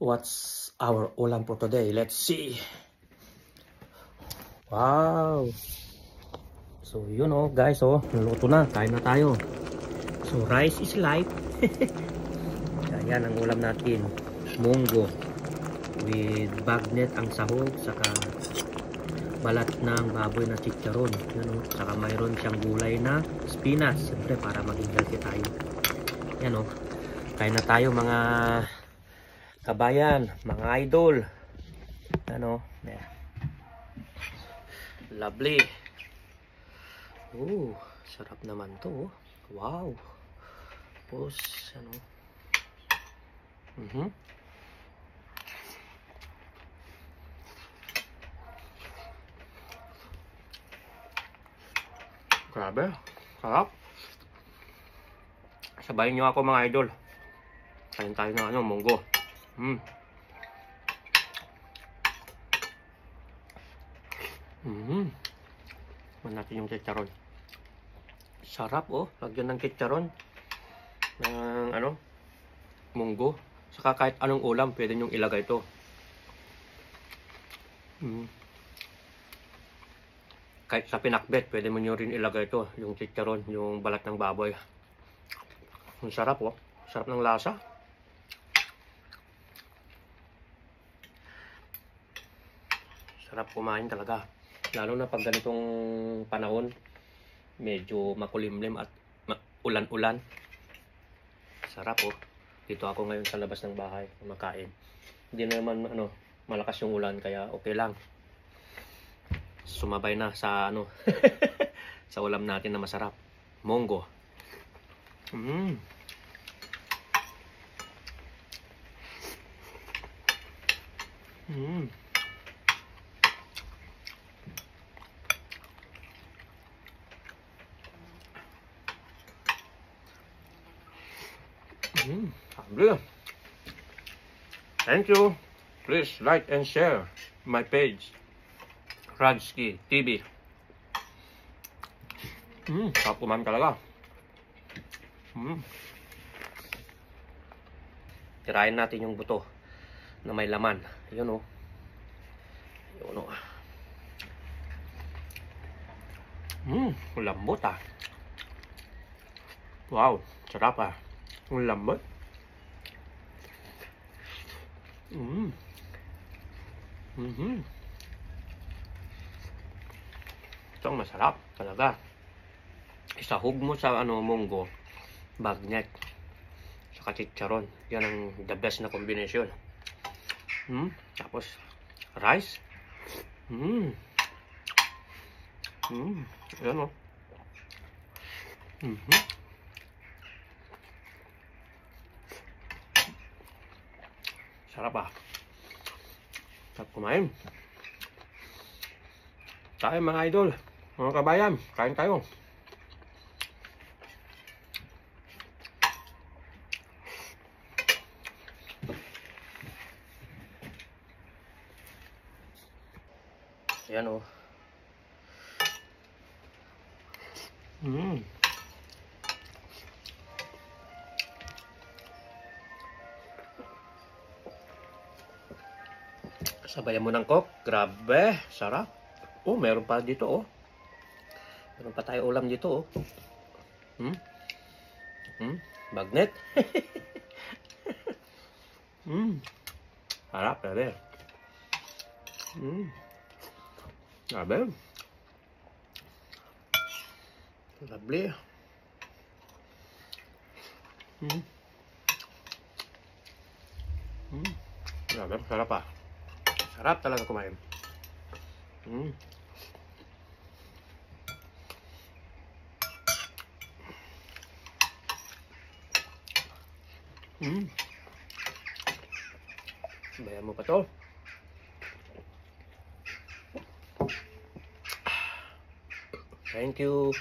What's our ulam for today? Let's see. Wow. So yun guys naluto na. Kain na tayo. So rice is life. Ayan ang ulam natin. Munggo with bagnet ang sahog, saka balat ng baboy na chicharon. Yan saka mayroon siyang gulay na spinach. Siyempre para maging healthy tayo. Yan kain na tayo mga kabayan, mga idol. Yeah. Lovely. Sarap naman to. Wow. Tapos Grabe, sarap. Sabayin nyo ako mga idol. Kain tayo ng munggo. Man natin yung chicharon. Sarap lagyan ng chicharon ng munggo. Saka kahit anong ulam pwede nyong ilagay ito. Kahit sa pinakbet pwede mo nyo rin ilagay ito, yung chicharon, yung balat ng baboy. Ang sarap sarap ng lasa. Sarap kumain talaga. Lalo na pag ganitong panahon, medyo makulimlim at ulan-ulan. Sarap Dito ako ngayon sa labas ng bahay kumakain. Hindi naman malakas yung ulan kaya okay lang. Sumabay na sa sa ulam natin na masarap. Munggo. Thank you. Please like and share my page, Rajski TV. Sarap kumain talaga. Tirahin natin yung buto na may laman. Yun lambot Wow, sarap ang lambot. Itong masarap talaga. Isahog mo sa munggo, bagnet, saka chicharon. Yan ang the best na combination. Tapos rice. Ayan Sarap Sarap kumain. Tayo mga idol, mga kabayan, kain tayo. Ayan Sabayan mo ng coke. Grabe, sarap. Meron pa dito Meron pa tayo ulam dito Bagnet. Sarap, grabe. Grabe. Lovely. Grabe, sarap Sarap talaga kumain. Sabayan mo pa to. Thank you.